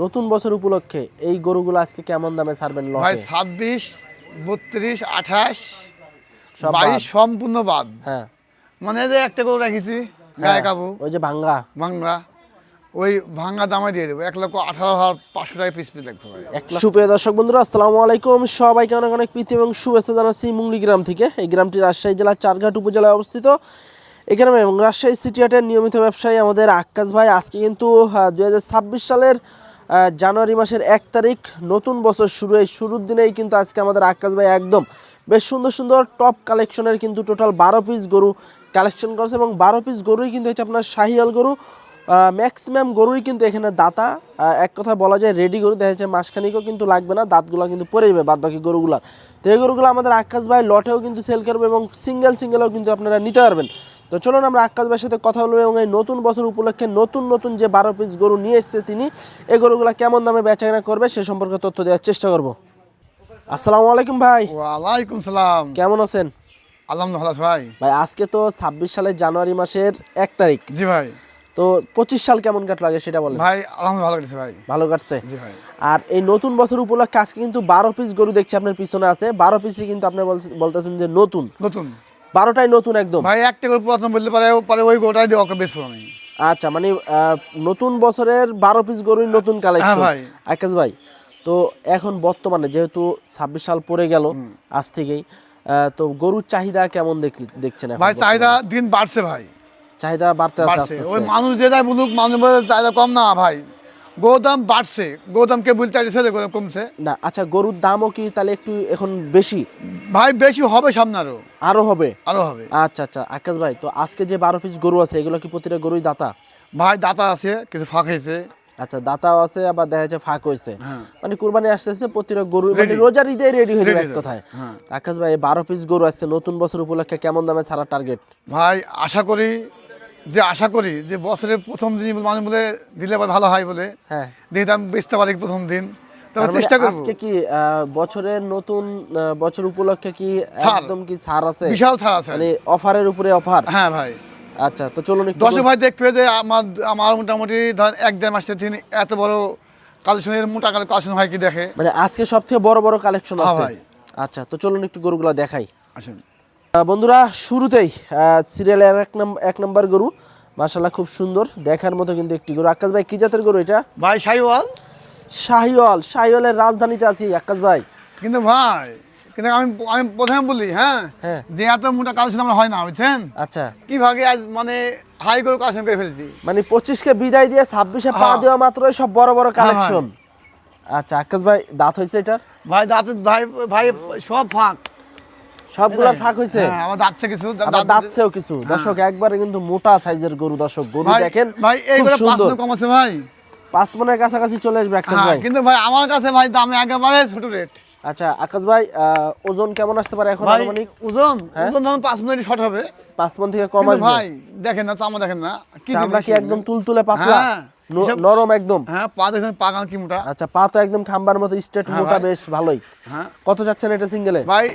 নতুন বছর উপলক্ষে এই গরুগুলো আজকে কেমন দামে ছাড়বেন ভাই লটে? 26, 32, 28, সব 22 বাদ। সম্পূর্ণ বাদ। হ্যাঁ মানে যে একটা গরু রেখেছি গায়ে কাবু ওই যে ভাঙ্গা ভাঙরা, ওই ভাঙা দামে দিয়ে দেবো 1,18,500 টাকা পিস লাগবে ভাই। সুপ্রিয় দর্শক বন্ধুরা, আসসালামু আলাইকুম। সবাইকে অনেক অনেক প্রীতি এবং শুভেচ্ছা জানাচ্ছি মুংলি গ্রাম থেকে। এই গ্রামটি রাজশাহী জেলার চারঘাট উপজেলায় অবস্থিত। এখানে এবং রাজশাহী সিটি হাটের নিয়মিত ব্যবসায়ী আমাদের আক্কাস ভাই। আজকে কিন্তু 2026 সালের জানুয়ারি মাসের 1 তারিখ, নতুন বছর শুরু। এই শুরুর দিনেই কিন্তু আজকে আমাদের আক্কাস ভাই একদম বেশ সুন্দর সুন্দর টপ কালেকশনের কিন্তু টোটাল 12 পিস গরু কালেকশন করেছে এবং 12 পিস গরুই কিন্তু হচ্ছে আপনার শাহিয়াল গরু। ম্যাক্সিমাম গরুই কিন্তু এখানে দাতা, এক কথা বলা যায় রেডি গরু। দেখা যাচ্ছে মাসখানিকও কিন্তু লাগবে না, দাঁতগুলো কিন্তু পরে যাবে বাদ বাকি গরুগুলার। তো এই গরুগুলো আমাদের আক্কাস ভাই লটেও কিন্তু সেল করবে এবং সিঙ্গেলও কিন্তু আপনারা নিতে পারবেন। তো চলুন আমরা আক্কাস ভাইয়ের সাথে কথা বলবো এবং এই নতুন বছর উপলক্ষে নতুন নতুন যে 12 পিস গরু নিয়ে এসেছে তিনি, এই গরুগুলো কেমন দামে বেচাকেনা করবে সে সম্পর্কে তথ্য দেওয়ার চেষ্টা করব। আসসালামু আলাইকুম ভাই, ওয়ালাইকুম সালাম। কেমন আছেন? আলহামদুলিল্লাহ ভালো আছি ভাই। ভাই আজকে তো 26 সালের জানুয়ারি মাসের 1 তারিখ। জি ভাই। তো 25 সাল কেমন কাটলো আগে সেটা বলেন। ভাই আলহামদুলিল্লাহ ভালো কেটেছে ভাই। ভালো কাটছে। জি ভাই। আর এই নতুন বছর উপলক্ষে আজকে কিন্তু 12 পিস গরু দেখছি আপনার পিছনে আছে। 12 পিসই কিন্তু আপনি বলতেছেন যে নতুন নতুন 12টাই নতুন একদম। ভাই একটা করে প্রথম বলতে পারে পরে ওই গোটাই দিয়ে ওকে বেচবো আমি। আচ্ছা, মানে নতুন বছরের 12 পিস গরুই নতুন কালেকশন। ভাই। আকাশ ভাই, তো এখন বর্তমানে যেহেতু 26 সাল পড়ে গেল আজ থেকেই, তো গরুর চাহিদা কেমন দেখছেন এখন? ভাই চাহিদা দিন বাড়ছে ভাই, চাহিদা বাড়তে আছে বাড়ছে। আস্তে ওই আস্তে। মানুষ যেটাই বলুক, মানুষ বলে চাহিদা কম না ভাই, গোদাম বাড়ছে। গোদাম কে বলতে চাইছে গোদাম কমছে না আচ্ছা, গরুর দামও কি তাহলে একটু এখন বেশি? ভাই, বেশি হবে সামনে আরো হবে? আরো হবে। আচ্ছা আচ্ছা আকাশ ভাই, তো আজকে যে 12 পিস গরু আছে এগুলো কি প্রতিটা গরুই দাতা? ভাই দাতা আছে, কিছু ফাঁক হয়েছে। আচ্ছা, দাতাও আছে, আবার দেখা যাচ্ছে ফাঁক হয়েছে। হ্যাঁ। মানে কুরবানি আসতে আসতে প্রতিটা গরু মানে Ready. রোজার ঈদে রেডি হয়ে যাবে এক Ready. কথায়। হ্যাঁ। আকাশ ভাই, 12 পিস গরু আজকে নতুন বছর উপলক্ষে কেমন দামে ছাড়া টার্গেট? ভাই আশা করি যে বছরের প্রথম দিন মানুষ বলে দিলে আবার ভালো হয় বলে, হ্যাঁ, দেখি আমি বেচতে পারি প্রথম দিন, তবে তার মানে চেষ্টা করবো। আজকে কি বছরের নতুন বছর উপলক্ষে কি ছাড়। একদম কি ছাড় আছে? বিশাল ছাড় আছে। মানে অফারের উপরে অফার? হ্যাঁ ভাই। আচ্ছা, তো চলুন একটু দর্শক ভাই দেখবে যে আমার মোটামুটি ধর 1-1.5 মাস থেকে এত বড় কালেকশনের মোটা কালেকশন হয় কি দেখে। মানে আজকে সবথেকে বড় বড় কালেকশন হ্যাঁ আছে। ভাই। আচ্ছা, তো চলুন একটু গরুগুলো দেখাই। আসুন বন্ধুরা, শুরুতেই সিরিয়ালের এক নম্বর গরু, মাশাআল্লাহ খুব সুন্দর দেখার মতো কিন্তু একটি গরু। আকাশ ভাই, কি জাতের গরু এটা? ভাই শাহিওয়াল। শাহিওয়ালের রাজধানীতে আছি আকাশ ভাই। কিন্তু ভাই, কিন্তু আমি প্রথমে বলি, হ্যাঁ, হ্যাঁ। যে এত মোটা কালেকশন আমরা হয় না, বুঝছেন? আচ্ছা, কি ভাগে আজ মানে হাই করে কালেকশন করে ফেলছি। মানে 25 কে বিদায় দিয়ে 26-এ পা হ্যাঁ। দেওয়া মাত্রই সব বড় বড় হ্যাঁ, কালেকশন। আচ্ছা আকাশ ভাই, দাঁত হয়েছে এটার? ভাই দাঁত ভাই ভাই সব ফাঁক, সবগুলা ফাঁক হয়েছে? হ্যাঁ, আমার দাঁতছে কিছু আবার দাঁতছেও কিছু। দর্শক, একবারে কিন্তু মোটা সাইজের গরু। দর্শক, গরু ভাই দেখেন ভাই খুব এইগুলো 5 সুন্দর। মণ কম আছে ভাই। 5 মণের কাছাকাছি চলে আসবে আকাশ হ্যাঁ, ভাই। কিন্তু ভাই আমার কাছে ভাই দামে একেবারে ছোট রেট। আচ্ছা আকাশ ভাই, ওজন কেমন আসতে পারে এখন ভাই আনুমানিক? ওজন হ্যাঁ? ওজন ধরুন 5 মিনিট শর্ট হবে। 5 মণ থেকে কম কিন্তু আসবে? ভাই দেখেন না, চামড়া দেখেন না, কি চামড়া কি জিনিস একদম তুলতুলে পাতলা? হ্যাঁ, নরম একদম? হ্যাঁ, পা দেখেন, পা গান কি মোটা। আচ্ছা, পা তো একদম খাম্বার মতো স্ট্রেট, হ্যাঁ মোটা, ভাই। বেশ ভালোই। হ্যাঁ কত যাচ্ছেন এটা সিঙ্গেলে? ভাই,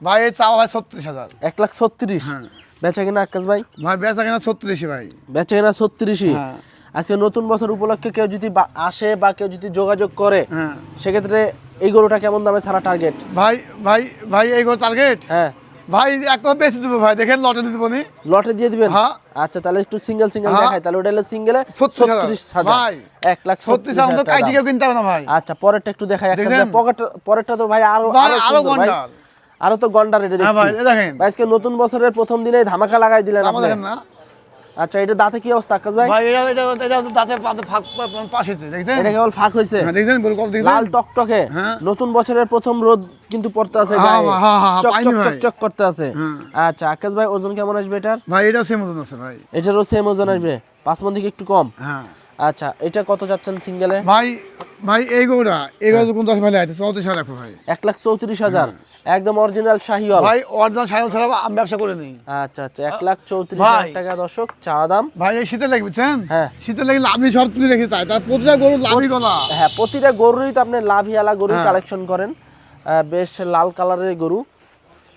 ভাই এই চাওয়া হয় 36,000। 1,36,000? হ্যাঁ। বেচা কিনা আকাশ ভাই? ভাই বেচা কেনা 36 ভাই। বেচা কিনা 36। হ্যাঁ। আজকে নতুন বছর উপলক্ষে কেউ যদি আসে বা কেউ যদি যোগাযোগ করে, হ্যাঁ সেক্ষেত্রে এই গরুটা কেমন দামে ছাড়া টার্গেট? ভাই ভাই ভাই এই গো টার্গেট হ্যাঁ, ভাই একবার বেশি দেবো ভাই, দেখেন লটে দিয়ে দেবো নি। লটে দিয়ে দিবেন? হ্যাঁ। আচ্ছা, তাহলে একটু সিঙ্গেল হ্যাঁ। দেখাই। তাহলে ওটা হলো সিঙ্গেলে 36,000 ভাই। 36,000 তো 1,36,000 কাইটি টাকা। কেউ কিনতে হবে না ভাই। আচ্ছা, পরেরটা একটু দেখাই। দেখেন। পরেরটা তো ভাই আরো ভাই আরো সুন্দর ভাই। গন্ডার। আরো তো গন্ডার এটা হ্যাঁ ভাই, দেখছি। এই দেখেন। ভাই আজকে নতুন বছরের প্রথম দিনেই ধামাকা লাগাই দিলেন চামড়া আপনি। দেখেন না আচ্ছা, এটা দাঁতে কি অবস্থা আকাশ ভাই? ভাই, এটা তো দাঁতে ফাঁক পাশ হয়েছে, দেখছেন? এটা কেবল ফাঁক হয়েছে? হ্যাঁ, দেখছেন গরু কত দেখছেন? লাল টকটকে। হ্যাঁ। নতুন বছরের প্রথম রোদ কিন্তু পড়তে আছে হ্যাঁ, গায়ে। হ্যাঁ, হ্যাঁ, চক পাইনি চক ভাই। চক চক করতে আছে। হ্যাঁ। আচ্ছা আকাশ ভাই, ওজন কেমন আসবে এটার? ভাই এটাও সেম ওজন আছে ভাই। এটারও সেম ওজন আসবে? 5 মণ থেকে একটু কম? হ্যাঁ। আচ্ছা, এটা কত যাচ্ছেন সিঙ্গেলে? ভাই ভাই এই গরুটা কোন 10 ভাই আছে 34,000 রাখো ভাই। 1,34,000? একদম অরিজিনাল শাহিওয়াল? ভাই অরিজিনাল সাইকেল ছাড়া আমি ব্যবসা করে নেই। আচ্ছা আচ্ছা, 1,34,000 ভাই। টাকা দর্শক চাওয়া দাম। ভাই এই শীতে লাগবে, বুঝছেন? হ্যাঁ। শীতে লাগলে লাভি সব তুলে রেখে তাই তার প্রতিটা গরু লাভি গলা। হ্যাঁ, প্রতিটা গরুরই তো আপনি লাভিয়ালা গরু হ্যাঁ। কালেকশন করেন। বেশ লাল কালারের গরু।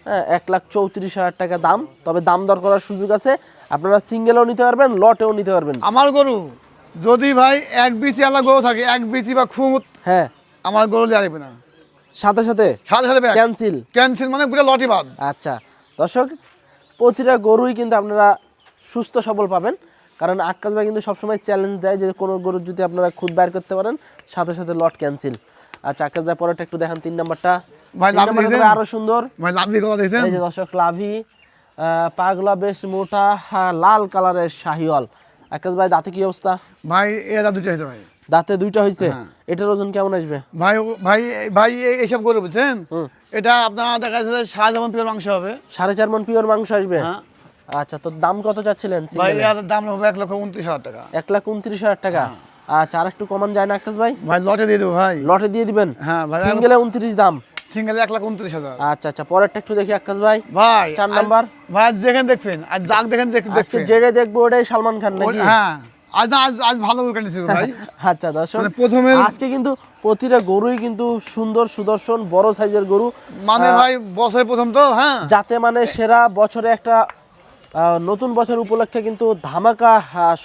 হ্যাঁ, 1,34,000 টাকা দাম। তবে দাম দর করার সুযোগ আছে, আপনারা সিঙ্গেলও নিতে পারবেন, লটেও নিতে পারবেন। আমার গরু যদি ভাই এক বিচি আলা গরু থাকে, এক বিচি বা খুঁত, হ্যাঁ আমার গরু লিয়ে আসবে না, সাথে সাথে সাথে সাথে ক্যান্সেল। ক্যান্সেল মানে পুরো লটি বাদ। আচ্ছা দর্শক, প্রতিটা গরুই কিন্তু আপনারা সুস্থ সবল পাবেন, কারণ আক্কাস ভাই কিন্তু সবসময় চ্যালেঞ্জ দেয় যে কোনো গরুর যদি আপনারা খুদ বাইর করতে পারেন সাথে সাথে লট ক্যান্সেল। আচ্ছা আক্কাস ভাই পরেরটা একটু দেখান, 3 নাম্বারটা। ভাই লাভ দেখছেন? আরো সুন্দর ভাই লাভ দিয়ে কথা দেখছেন? এই যে দর্শক লাভি, পাগলা বেশ মোটা, লাল কালারের শাহিওয়াল। আক্কাস ভাই দাঁতে কি অবস্থা? ভাই এরা দুটো হয়েছে ভাই, দাঁতে দুইটা হয়েছে। হ্যাঁ। এটার ওজন কেমন আসবে? ভাই ভাই ভাই এইসব গরু বুঝছেন, এটা আপনার দেখা যাচ্ছে 7.5 পিওর মাংস হবে, 4.5 মণ পিওর মাংস আসবে। হ্যাঁ। আচ্ছা, তো দাম কত চাচ্ছিলেন? ভাই এর দাম হবে 1,29,000 টাকা। 1,29,000 টাকা। আচ্ছা, আর একটু কমান যায় না আকাশ ভাই? ভাই লটে দিয়ে দেবো ভাই। লটে দিয়ে দিবেন? হ্যাঁ ভাই, সিঙ্গেলে 29 দাম। সিঙ্গেলে 1,29,000। আচ্ছা আচ্ছা, পরেরটা একটু দেখি আকাশ ভাই। ভাই 4 নাম্বার। ভাই যেখানে দেখবেন আর যাক দেখেন আজকে দেখবেন, যেটা দেখবো ওটাই সালমান খান নাকি? হ্যাঁ আজ না আজ ভালো করে কাটিয়েছি ভাই। আচ্ছা দর্শক, মানে প্রথমে আজকে কিন্তু প্রতিটা গরুই কিন্তু সুন্দর সুদর্শন বড় সাইজের গরু, মানে ভাই বছরের প্রথম তো, হ্যাঁ যাতে মানে সেরা বছরে একটা নতুন বছর উপলক্ষে কিন্তু ধামাকা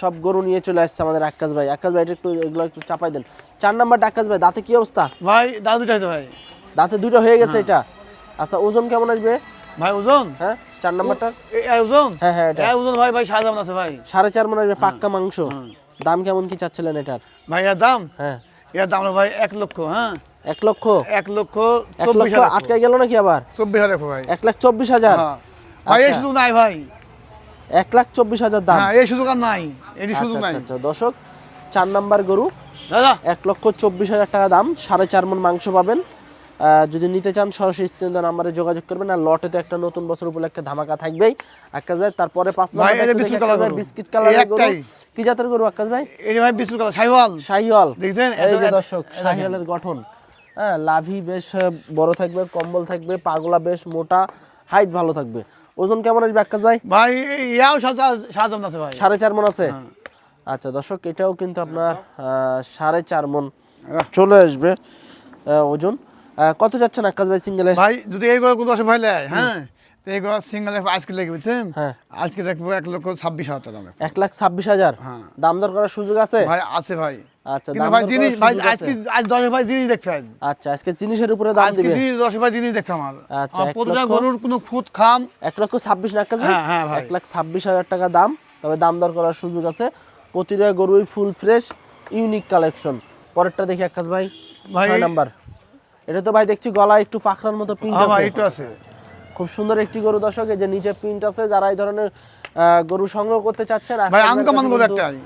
সব গরু নিয়ে চলে আসছে আমাদের আকাশ ভাই। আকাশ ভাই এটা একটু এগুলো একটু চাপাই দেন। 4 নাম্বারটা আকাশ ভাই, দাঁতে কি অবস্থা? ভাই দাদু দুটো হয়েছে ভাই। দাঁতে দুটো হয়ে গেছে এটা। আচ্ছা, ওজন কেমন আসবে ভাই ওজন, হ্যাঁ 4 নাম্বারটা? এর ওজন, হ্যাঁ হ্যাঁ, এটা এর ওজন ভাই ভাই 7 আছে ভাই। 4.5 মণ আসবে পাক্কা মাংস। দাম কেমন কি চাচ্ছিলেন এটার? ভাই এর দাম, হ্যাঁ এর দাম হলো ভাই 1 লক্ষ। হ্যাঁ 1 লক্ষ। 1,24,000 আটকে গেল নাকি আবার? 24,000 ভাই। 1,24,000। হ্যাঁ ভাই এই আচ্ছা। শুধু নাই ভাই, 1,24,000 দাম। হ্যাঁ এই শুধু কার নাই, এটি শুধু আচ্ছা নাই আচ্ছা, দর্শক 4 নাম্বার গরু, দাদা। 1,24,000 টাকা দাম, 4.5 মণ মাংস পাবেন। যদি নিতে চান সরাসরি স্ক্রিনে নাম্বারে যোগাযোগ করবেন। আর লটে তো একটা নতুন বছর উপলক্ষে ধামাকা থাকবেই আকাশ ভাই। তারপরে 5 ভাই নাম্বার এটা বিস্কুট কালার গরু, বিস্কিট কালারের গরু। একটাই। কি জাতের গরু আকাশ ভাই? এই যে ভাই বিস্কুট কালার শাহিওয়াল, শাহিওয়াল। দেখছেন? এই যে দর্শক শাহিওয়ালের গঠন, হ্যাঁ লাভি বেশ বড় থাকবে, কম্বল থাকবে, পাগলা বেশ মোটা, হাইট ভালো থাকবে। ওজন কেমন আসবে আকাশ ভাই? ভাই ইয়াও সাজাম আছে ভাই, 4.5 মণ আছে। আচ্ছা দর্শক, এটাও কিন্তু আপনার 4.5 মণ চলে আসবে ওজন। কত যাচ্ছেন আকাশ ভাই সিঙ্গেলে? ভাই যদি এই গরু কোনো দশ ভাই নেয়, হ্যাঁ তো এই গরু সিঙ্গেল আজকে লেগে বুঝছেন, হ্যাঁ আজকে রাখবো 1,26,000 টাকা দাম। 1,26,000। হ্যাঁ দাম দর করার সুযোগ আছে? ভাই আছে ভাই। আচ্ছা, কিন্তু দাম ভাই দর জিনিস করার ভাই সুযোগ আজকে আছে? আজ 10 ভাই জিনিস দেখবে আজ। আচ্ছা, আজকে জিনিসের উপরে দাম আজকে দিবে। জিনিস 10 ভাই জিনিস দেখবে আমার। আচ্ছা, আমার 1 প্রতিটা লক্ষ গরুর কোনো খুঁত খাম। 1,26,000 না আকাশ ভাই? হ্যাঁ হ্যাঁ ভাই। 1,26,000 টাকা দাম, তবে দাম দর করার সুযোগ আছে। প্রতিটা গরুই ফুল ফ্রেশ ইউনিক কালেকশন। পরেরটা দেখি আকাশ ভাই, ভাই 6 নাম্বার। এটা তো ভাই দেখছি গলায় একটু পাখরার মতো প্রিন্ট হ্যাঁ ভাই আছে। একটু আছে। খুব সুন্দর একটি গরু দর্শক, এই যে নিচে প্রিন্ট আছে। যারা এই ধরনের গরু সংগ্রহ করতে চাচ্ছেন, ভাই আকাশ ভাইয়ের আনকমন কাছে গরু কিন্তু, একটাই।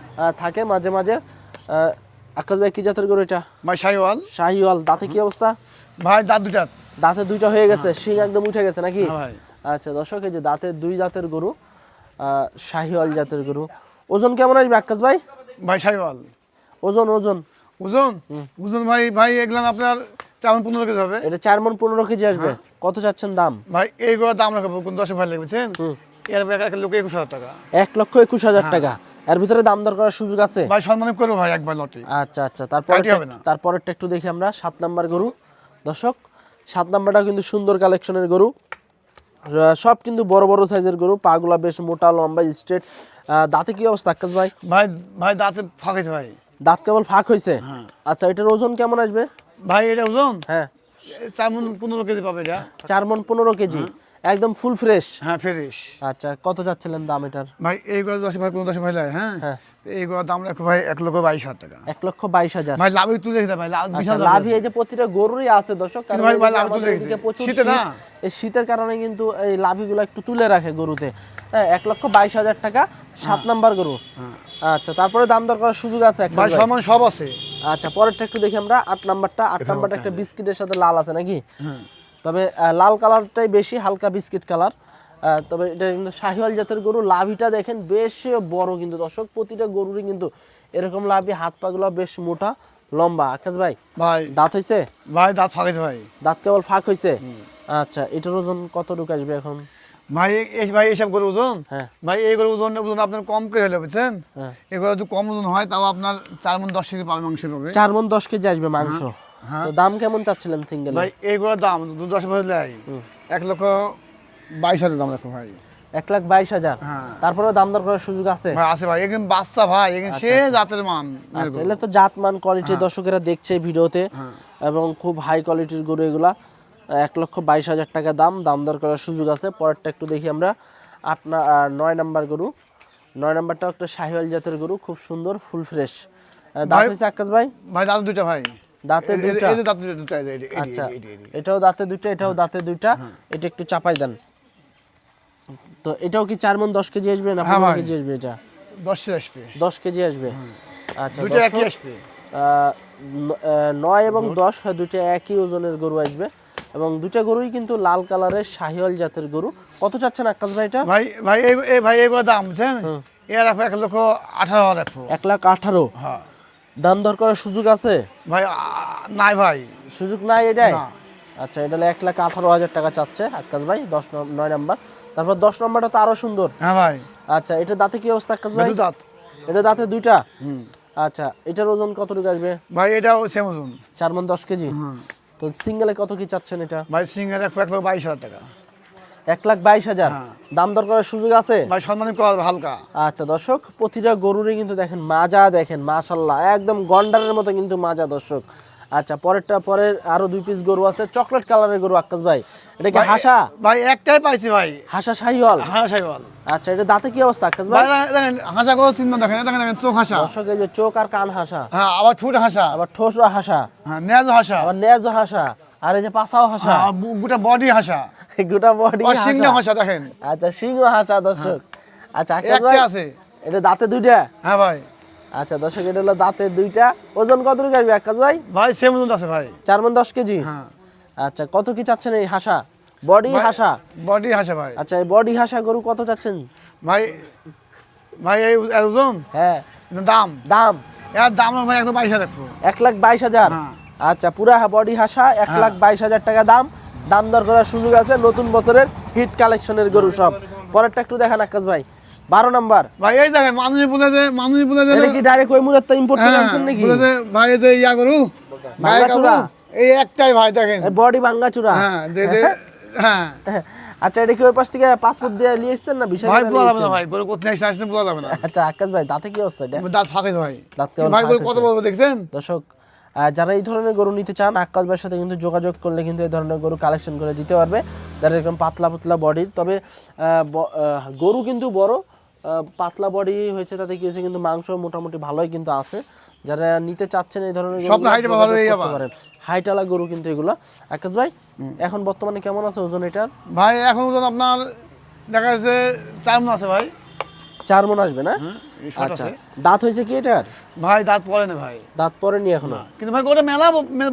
থাকে মাঝে মাঝে। আকাশ ভাই কি জাতের গরু এটা? ভাই শাহিওয়াল। শাহিওয়াল। দাঁতে কি অবস্থা? ভাই দাঁত দুটা। দাঁতে দুইটা হয়ে গেছে, শিং একদম উঠে গেছে নাকি? হ্যাঁ ভাই। আচ্ছা দর্শক, এই যে দুই দাঁতের গরু, শাহিওয়াল জাতের গরু। ওজন কেমন আসবে আকাশ ভাই? ভাই শাহিওয়াল। ওজন ওজন ওজন, ওজন ভাই ভাই এগুলো আপনার 4-15 কেজি হবে। এটা 4 মণ 15 কেজি আসবে। কত চাচ্ছেন দাম? ভাই এই গরুর দাম রাখবো কোন 10 ভাই লেগেছেন, এর এক লোক 21,000 টাকা। 1,21,000 টাকা। এর ভিতরে দাম দর করার সুযোগ আছে? ভাই সম্মান করবো ভাই একবার লটে। আচ্ছা আচ্ছা, কাটি হবে না। তারপরেরটা একটু দেখি আমরা। 7 নাম্বার গরু দর্শক, 7 নাম্বারটা কিন্তু সুন্দর কালেকশনের গরু। সব কিন্তু বড় বড় সাইজের গরু, পাগুলা বেশ মোটা লম্বা স্ট্রেট। দাঁতে কি অবস্থা আকাশ ভাই? ভাই ভাই দাঁতে ফাঁকেছে ভাই। দাঁত কেবল ফাঁক হয়েছে? হ্যাঁ। আচ্ছা, এটার ওজন কেমন আসবে? ভাই এটা ওজন হ্যাঁ 4-15 কেজি পাবে এটা। 4 মণ 15 কেজি, একদম ফুল ফ্রেশ। হ্যাঁ ফ্রেশ। আচ্ছা, কত যাচ্ছিলেন দাম এটার? ভাই এই গরু 10 ভাই 15 ভাই লাগে, হ্যাঁ হ্যাঁ। তো এই গরুর দাম রাখো ভাই 1,22,000 টাকা। 1,22,000। ভাই লাভ তুলে দেখতে ভাই লাভ আচ্ছা, বিশাল লাভই এই যে প্রতিটা গরুরই আছে দর্শক, কারণ ভাই এই যে ভাই লাভ আমাদের তুলে এদিকে প্রচুর শীতে না। এই শীতের কারণে কিন্তু এই লাভিগুলো একটু তুলে রাখে গরুতে। হ্যাঁ 1,22,000 টাকা, 7 নাম্বার গরু। আচ্ছা, তারপরে দাম দর করার সুযোগ আছে একটা? ভাই সমান সব আছে। আচ্ছা, পরেরটা একটু দেখি আমরা। 8 নাম্বারটা। 8 নাম্বারটা একটা বিস্কিটের সাথে লাল আছে নাকি? তবে লাল কালারটাই বেশি, হালকা বিস্কিট কালার। তবে এটা কিন্তু শাহিওয়াল জাতের গরু। লাভিটা দেখেন বেশ বড় কিন্তু দর্শক, প্রতিটা গরুরই কিন্তু এরকম লাভি, হাত পাগুলো বেশ মোটা লম্বা। আকাশ ভাই ভাই দাঁত হইছে? ভাই দাঁত ফাঁকেছে ভাই। দাঁত কেবল ফাঁক হইছে? আচ্ছা, এটার ওজন কতটুকু আসবে এখন? ভাই ভাই এইসব গরু ওজন, হ্যাঁ ভাই এই গরু ওজন আপনার কম করে হলে বুঝছেন, হ্যাঁ। এগুলো যদি কম ওজন হয় তাও আপনার 4-10 কেজি পাবে মাংস পাবে। 4 মণ 10 কেজি আসবে মাংস। তো দাম কেমন চাচ্ছিলেন সিঙ্গেল? ভাই এইগুলোর দাম 10 বছর লাই 1,22,000 দাম রাখো ভাই। 1,22,000। হ্যাঁ। তারপরেও দাম দর করার সুযোগ আছে? ভাই আছে ভাই, এখানে বাচ্চা ভাই, এখানে সে জাতের মান। আচ্ছা, এগুলো তো জাতমান কোয়ালিটি দর্শকেরা দেখছে এই ভিডিওতে, এবং খুব হাই কোয়ালিটির গরু এগুলা। 1,22,000 টাকা দাম, দাম দর করার সুযোগ আছে। পরেরটা একটু দেখি আমরা। 9 নাম্বার গরু, 9 নাম্বারটাও একটা শাহিওয়াল জাতের গরু, খুব সুন্দর, ফুল ফ্রেশ। দাঁত হয়েছে আক্কাস ভাই? ভাই দাঁত দুইটা ভাই, দাঁতে দুইটা? এই যে দাঁত দুইটা, আচ্ছা, এটাও দাঁতে দুইটা, এটাও দাঁতে দুইটা। এটা একটু চাপাই দেন। তো এটাও কি 4 মণ 10 কেজি আসবে না 15 কেজি আসবে? এটা 10 আসবে, 10 কেজি আসবে। আচ্ছা, দুইটা একই আসবে। 9 এবং 10 দুইটা একই ওজনের গরু আসবে, এবং দুইটা গরুই কিন্তু লাল কালারের শাহিওয়াল জাতের গরু। কত চাচ্ছেন আক্কাস ভাই এটা? ভাই ভাই এই ভাই এগুলো দাম বুঝছেন, এর রাখবো 1,18,000 রাখবো। 1,18,000? হ্যাঁ। দাম দর করার সুযোগ আছে? ভাই নাই ভাই, সুযোগ নাই এটাই? না। আচ্ছা, এটা 1,18,000 টাকা চাচ্ছে আক্কাস ভাই, 9 নাম্বার। তারপর 10 নাম্বারটা তো আরো সুন্দর। হ্যাঁ ভাই। আচ্ছা, এটা দাঁতে কি অবস্থা আক্কাস ভাই? দাঁত। এটা দাঁতে দুইটা? আচ্ছা, এটার ওজন কতটুকু আসবে? ভাই এটাও সেম ওজন, 4 মণ 10 কেজি। তো সিঙ্গেলে কত কি চাচ্ছেন এটা? ভাই সিঙ্গার রাখবো 1,22,000 টাকা। 1,22,000? দাম দর করার সুযোগ আছে? ভাই সম্মানিত করা হবে হালকা। আচ্ছা দর্শক, প্রতিটা গরুরই কিন্তু দেখেন মাজা, দেখেন মাশাল্লাহ একদম গন্ডারের মতো কিন্তু মাজা দর্শক। আচ্ছা, পরের আরো 2 পিস গরু আছে, চকলেট কালারের গরু আক্কাস ভাই। এটা কি হাসা? ভাই একটাই পাইছি ভাই, হাসা শাহিওয়াল? হ্যাঁ শাহিওয়াল। আচ্ছা, এটা দাঁতে কি অবস্থা আক্কাস ভাই ভাই? দেখেন হাসা করে চিহ্ন দেখেন, দেখেন চোখ হাসা। দর্শক, এই যে চোখ আর কান হাসা, হ্যাঁ আবার ঠোঁট হাসা, আবার ঠোঁট হাসা, হ্যাঁ নেজ হাসা, আবার নেজ হাসা, আর এই যে পাছাও হাসা, হ্যাঁ গোটা বডি হাসা, গোটা বডি আর সিংহ হাসা। হাসা দেখেন। আচ্ছা, সিংহ হাসা দর্শক। আচ্ছা আক্কাস একটা ভাই, আছে। এটা দাঁতে দুইটা? হ্যাঁ ভাই। আচ্ছা দর্শক, এটা হলো দাঁতে দুইটা। ওজন কতটুকু আসবে আক্কাস ভাই? ভাই সেম ওজন আছে ভাই, 4 মণ 10 কেজি। হ্যাঁ। আচ্ছা, কত কি চাচ্ছেন এই হাসা? বডি হাসা? বডি হাসা ভাই। আচ্ছা, এই বডি হাসা গরু কত চাচ্ছেন? ভাই ভাই এই এর ওজন, হ্যাঁ, দাম দাম এর দাম ভাই 1,22,000 রাখবো। 1,22,000? হ্যাঁ। আচ্ছা, পুরা বডি হাসা 1,22,000 টাকা দাম, দাম দর করার সুযোগ আছে। নতুন বছরের হিট কালেকশনের গরু সব। পরেরটা একটু দেখান আক্কাস ভাই, 12 নাম্বার। ভাই এই দেখেন মানুষ বলে যে এটা কি ডাইরেক্ট ওই মুরাত ইম্পোর্ট করে আনছেন নাকি? বলে যে ভাই এই যে ইয়া গরু ভাঙ্গাচোরা? এই একটাই ভাই দেখেন, বডি ভাঙ্গাচুরা? হ্যাঁ হ্যাঁ। আচ্ছা, এটা কি ওই পাশ থেকে পাসপোর্ট দিয়ে নিয়ে এসেছেন না বিষয়? ভাই বলা যাবে না ভাই, গরু কোথায় আসছে বলা যাবে না। আচ্ছা আক্কাস ভাই, দাঁতে কি অবস্থা এটা? দাঁত ফাঁকে ভাই, দাঁত কেমন ভাই গরু ফাঁক কত হয়েছে? বড় দেখছেন দর্শক, যারা এই ধরনের গরু নিতে চান আক্কাস ভাইয়ের সাথে কিন্তু যোগাযোগ করলে কিন্তু এই ধরনের গরু কালেকশন করে দিতে পারবে, যারা এরকম পাতলা পাতলা বডির। তবে গরু কিন্তু বড়, পাতলা বডি হয়েছে, তাতে কি হয়েছে কিন্তু মাংস মোটামুটি ভালোই কিন্তু আছে। যারা নিতে চাচ্ছেন এই ধরনের গরু হাইটালা গরু কিন্তু এগুলো। আক্কাস ভাই, এখন বর্তমানে কেমন আছে ওজন এটার? ভাই এখন ওজন আপনার দেখা যাচ্ছে 4 মণ আছে ভাই। 4 মণ আসবে না? আচ্ছা, দাঁত হয়েছে কি এটার? ভাই দাঁত পড়ে না ভাই, দাঁত পড়েনি এখনো? কিন্তু ভাই গোটা মেলা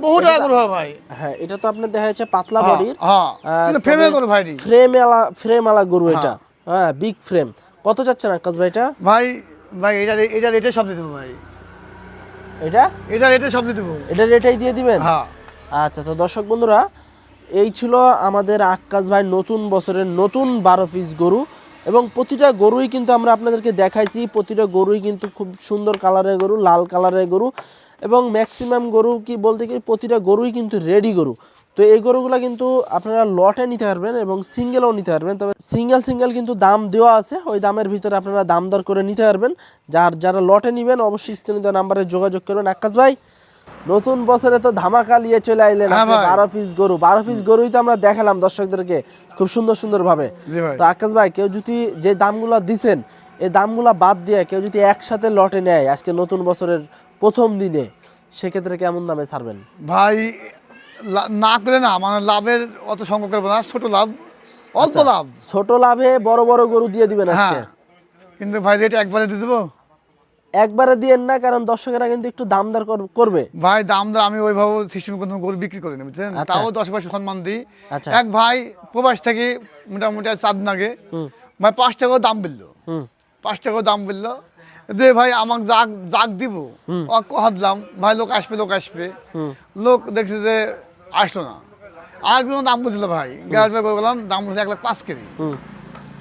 বহু টাকা গরু হয় ভাই। হ্যাঁ, এটা তো আপনার দেখা যাচ্ছে পাতলা বডির, হ্যাঁ কিন্তু ফ্রেমে গরু ভাই, ফ্রেম আলা গরু এটা, হ্যাঁ বিগ ফ্রেম। কত যাচ্ছে না আক্কাস ভাই এটা? ভাই ভাই এটা রেটে সব দিয়ে দেবো ভাই, এটা রেটে সব দিয়ে দেবো, এটা রেটাই দিয়ে দিবেন? হ্যাঁ। আচ্ছা, তো দর্শক বন্ধুরা, এই ছিল আমাদের আক্কাস ভাই নতুন বছরের নতুন 12 পিস গরু, এবং প্রতিটা গরুই কিন্তু আমরা আপনাদেরকে দেখাইছি। প্রতিটা গরুই কিন্তু খুব সুন্দর কালারের গরু, লাল কালারের গরু, এবং ম্যাক্সিমাম গরু কি বলতে কি প্রতিটা গরুই কিন্তু রেডি গরু। তো এই গরুগুলো কিন্তু আপনারা লটে নিতে পারবেন এবং সিঙ্গেলও নিতে পারবেন। তবে সিঙ্গেল কিন্তু দাম দেওয়া আছে, ওই দামের ভিতরে আপনারা দাম দর করে নিতে পারবেন। যারা লটে নেবেন অবশ্যই স্ক্রিনে দেওয়া নাম্বারে যোগাযোগ করবেন। আক্কাস ভাই, নতুন বছরে তো ধামাকা নিয়ে চলে আইলেন, 12 পিস গরু। 12 পিস গরুই তো আমরা দেখালাম দর্শকদেরকে খুব সুন্দর ভাবে। তো আক্কাস ভাই, কেউ যদি যে দামগুলো দিছেন এই দামগুলো বাদ দিয়ে কেউ যদি একসাথে লটে নেয় আজকে নতুন বছরের প্রথম দিনে, সেক্ষেত্রে কেমন দামে ছাড়বেন? ভাই না করে না, মানে লাভের অত সংখ্যক করবো না, ছোট লাভ, অল্প লাভ, ছোট লাভে বড় গরু দিয়ে দিবেন আজকে। কিন্তু ভাই রেট একবারে দিয়ে দেবো? একবারে দিয়েন না, কারণ দর্শকেরা কিন্তু একটু দাম দর করবে। ভাই দাম দর আমি ওইভাবে সিস্টেম কোনো গরু বিক্রি করি না, বুঝছেন? তাও 10% সম্মান দিই। এক ভাই প্রবাস থেকে মোটামুটি 4 দিন আগে ভাই 5 টাকা দাম বললো, 5 টাকা দাম বললো যে ভাই আমাকে জাগ দিব, দিলাম ভাই, লোক আসবে, লোক দেখছে যে আসলো না, আরেকজন দাম বলছিল ভাই, গ্যাস করে বললাম দাম বলছে 1,05,000 কেজি,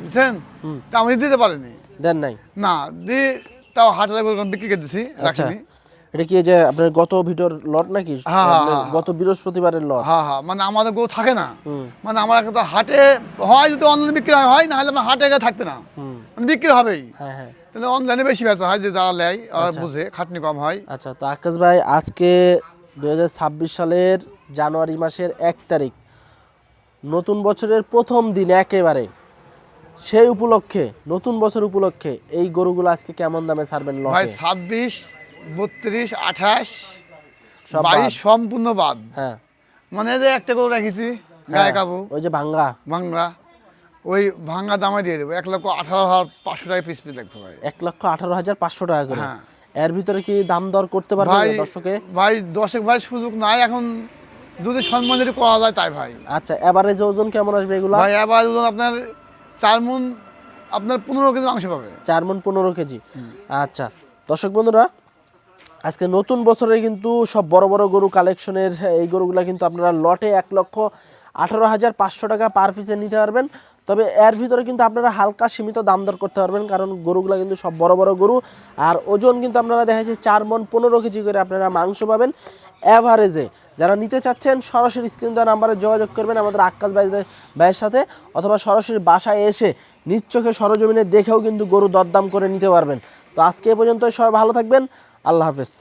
বুঝছেন? তা আমি দিতে পারিনি, দেন নাই না দিয়ে তাও 8,000 করে বিক্রি করে দিছি, রাখিনি। এটা কি এই যে আপনার গত ভিডিওর লট নাকি? হ্যাঁ, হ্যাঁ, আপনার হ্যাঁ। গত বৃহস্পতিবারের লট? হ্যাঁ হ্যাঁ, মানে আমাদের গরু থাকে না, মানে আমার একটা হাটে হয়, যদি অনলাইনে বিক্রি হয়, না হলে আমার হাটে গিয়ে থাকবে না, মানে বিক্রি হবেই। হ্যাঁ হ্যাঁ। তাহলে অনলাইনে বেশি বেচা হয়, যে যারা নেয় আর বুঝে খাটনি কম হয়। আচ্ছা, তো আকাশ ভাই আজকে 2026 সালের জানুয়ারি মাসের 1 তারিখ, নতুন বছরের প্রথম দিন একেবারে, সেই উপলক্ষে, নতুন বছর উপলক্ষে এই গরুগুলো আজকে কেমন দামে ছাড়বেন ভাই লটে? 26, 32, 28, সব 22 বাদ। সম্পূর্ণ বাদ। হ্যাঁ মানে এই যে একটা গরু রেখেছি গায়ে কাবু ওই যে ভাঙ্গা, ভাঙরা, ওই ভাঙা দামে দিয়ে দেবো 1,18,500 টাকা পিস লাগবে ভাই। 1,18,500 টাকা করে। হ্যাঁ এর ভিতরে কি দাম দর করতে পারবে ভাই, দর্শকে? ভাই দর্শক ভাই সুযোগ নাই এখন, যদি সম্মান যদি করা যায় তাই ভাই। আচ্ছা, এভারেজ ওজন কেমন আসবে এগুলা? ভাই এবার ধরুন আপনার 4 মণ, আপনার 15 কেজি মাংস পাবে। 4 মণ 15 কেজি। আচ্ছা দর্শক বন্ধুরা, আজকে নতুন বছরে কিন্তু সব বড় বড় গরু কালেকশনের এই গরুগুলা কিন্তু আপনারা লটে 1,18,500 টাকা পার পিসে নিতে পারবেন। তবে এর ভিতরে কিন্তু আপনারা হালকা সীমিত দাম দর করতে পারবেন, কারণ গরুগুলা কিন্তু সব বড় বড় গরু। আর ওজন কিন্তু আপনারা দেখা যাচ্ছে 4 মণ 15 কেজি করে আপনারা মাংস পাবেন অ্যাভারেজে। যারা নিতে চাচ্ছেন সরাসরি স্ক্রিন দেওয়া নাম্বারে যোগাযোগ করবেন আমাদের আক্কাস ভাইয়ের সাথে, অথবা সরাসরি বাসায় এসে নিজ চোখে সরজমিনে দেখেও কিন্তু গরু দরদাম করে নিতে পারবেন। তো আজকে এ পর্যন্ত, সবাই ভালো থাকবেন, আল্লাহ হাফেজ।